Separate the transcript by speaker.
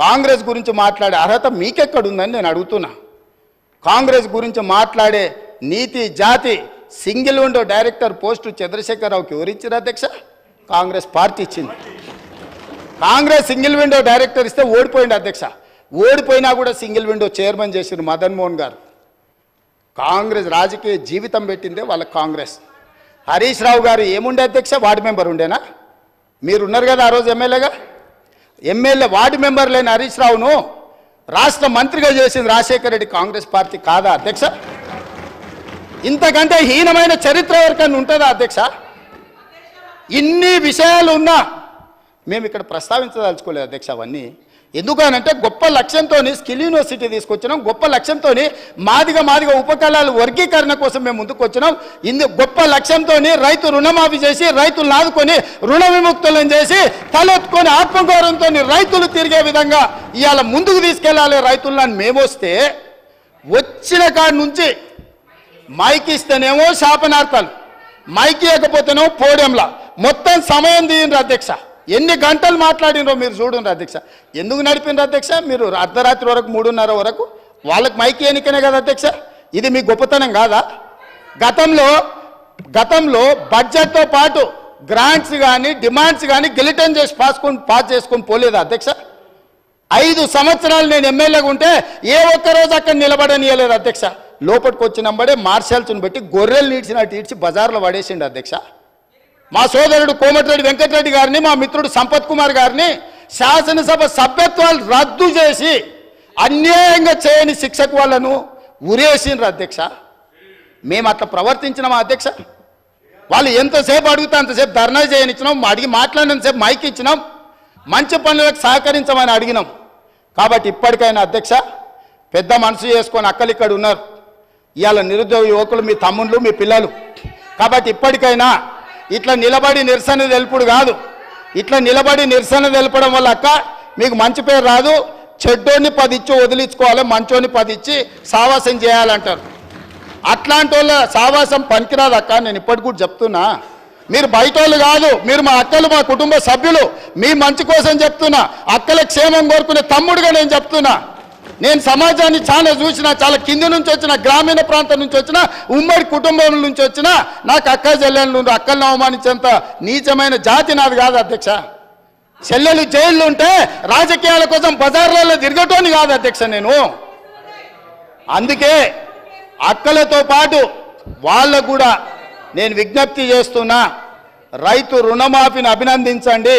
Speaker 1: కాంగ్రెస్ గురించి మాట్లాడే అర్హత మీకెక్కడుందని నేను అడుగుతున్నా. కాంగ్రెస్ గురించి మాట్లాడే నీతి జాతి సింగిల్ విండో డైరెక్టర్ పోస్టు చంద్రశేఖరరావుకి ఎవరిచ్చారు అధ్యక్ష? కాంగ్రెస్ పార్టీ ఇచ్చింది. కాంగ్రెస్ సింగిల్ విండో డైరెక్టర్ ఇస్తే ఓడిపోయింది అధ్యక్ష. ఓడిపోయినా కూడా సింగిల్ విండో చైర్మన్ చేసిన మదన్ మోహన్ గారు. కాంగ్రెస్ రాజకీయ జీవితం పెట్టిందే వాళ్ళ కాంగ్రెస్. హరీష్ రావు గారు ఏముండే అధ్యక్ష? వార్డు మెంబర్ ఉండేనా? మీరు ఉన్నారు కదా ఆ రోజు ఎమ్మెల్యేగా. ఎమ్మెల్యే వార్డు మెంబర్ లేని హరీష్ రావును రాష్ట్ర మంత్రిగా చేసింది రాజశేఖర రెడ్డి కాంగ్రెస్ పార్టీ కాదా అధ్యక్ష? ఇంతకంటే హీనమైన చరిత్ర ఎవరికన్నా ఉంటుందా అధ్యక్ష? ఇన్ని విషయాలు ఉన్నా మేము ఇక్కడ ప్రస్తావించదలుచుకోలేదు అధ్యక్ష. అవన్నీ ఎందుకనంటే గొప్ప లక్ష్యంతో స్కిల్ యూనివర్సిటీ తీసుకొచ్చినాం. గొప్ప లక్ష్యంతో మాదిగ ఉపకళాల వర్గీకరణ కోసం మేము ముందుకు వచ్చినాం. గొప్ప లక్ష్యంతో రైతు రుణమాఫీ చేసి రైతులను ఆదుకొని రుణ విముక్తులను చేసి తలెత్తుకొని ఆత్మగౌరవంతో రైతులు తిరిగే విధంగా ఇవాళ ముందుకు తీసుకెళ్ళాలి రైతులను. మేము వస్తే వచ్చిన కాడి నుంచి మైక్ ఇస్తేనేమో శాపనార్థాలు, మైక్ ఇవ్వకపోతేనేమో పోడియంలా మొత్తం సమయం తీయండి అధ్యక్ష. ఎన్ని గంటలు మాట్లాడినరో మీరు చూడండి అధ్యక్ష. ఎందుకు నడిపినరు అధ్యక్ష? మీరు అర్ధరాత్రి వరకు 3:30 వరకు వాళ్ళకి మైక్ ఎన్నికనే కదా అధ్యక్ష. ఇది మీ గొప్పతనం కాదా? గతంలో బడ్జెట్తో పాటు గ్రాంట్స్ కానీ డిమాండ్స్ కానీ గిలిటన్ చేసి పాస్ చేసుకొని పోలేదా అధ్యక్ష? 5 సంవత్సరాలు నేను ఎమ్మెల్యేగా ఉంటే ఏ ఒక్కరోజు అక్కడ నిలబడనియలేదు అధ్యక్ష. లోపలికి వచ్చినంబడే మార్షల్స్ని పెట్టి గొర్రెలు నీడ్చినట్టు ఈడ్చి బజార్లో పడేసిండు అధ్యక్ష. మా సోదరుడు కోమటిరెడ్డి వెంకటరెడ్డి గారిని, మా మిత్రుడు సంపత్ కుమార్ గారిని శాసనసభ సభ్యత్వాలు రద్దు చేసి అన్యాయంగా చేయని శిక్షకు వాళ్ళను ఉరేసిండ్రు అధ్యక్ష. మేము అట్లా ప్రవర్తించినామా అధ్యక్ష? వాళ్ళు ఎంతసేపు అడిగితే అంతసేపు ధర్నా చేయనిచ్చినాం, అడిగి మాట్లాడినంతసేపు మైక్ ఇచ్చినాం, మంచి పనులకు సహకరించమని అడిగినాం. కాబట్టి ఇప్పటికైనా అధ్యక్ష పెద్ద మనసు చేసుకొని అక్కలు ఇక్కడ ఉన్నారు. ఇవాళ నిరుద్యోగ యువకులు మీ తమ్ముళ్ళు మీ పిల్లలు. కాబట్టి ఇప్పటికైనా ఇట్లా నిలబడి నిరసన తెలుపుడు కాదు. ఇట్లా నిలబడి నిరసన తెలపడం వల్ల అక్క మీకు మంచి పేరు రాదు. చెడ్డోని 10 ఇచ్చి వదిలించుకోవాలి, మంచోని 10 ఇచ్చి సావాసం చేయాలంటారు. అట్లాంటి వాళ్ళ సావాసం పనికిరాదు అక్క. నేను ఇప్పటికి కూడా చెప్తున్నా, మీరు బయట వాళ్ళు కాదు, మీరు మా అక్కలు, మా కుటుంబ సభ్యులు. మీ మంచి కోసం చెప్తున్నా, అక్కల క్షేమం కోరుకునే తమ్ముడుగా నేను చెప్తున్నా. నేను సమాజాన్ని చాలా చూసిన, చాలా కింది నుంచి వచ్చిన, గ్రామీణ ప్రాంతం నుంచి వచ్చిన, ఉమ్మడి కుటుంబం నుంచి వచ్చిన, నాకు అక్క చెల్లెళ్ళు అక్కలను అవమానించేంత నీచమైన జాతి నాది కాదు అధ్యక్ష. చెల్లెలు జైళ్ళు ఉంటే రాజకీయాల కోసం బజార్లలో తిరగటోని కాదు అధ్యక్ష నేను. అందుకే అక్కలతో పాటు వాళ్ళకు కూడా నేను విజ్ఞప్తి చేస్తున్నా, రైతు రుణమాఫీని అభినందించండి.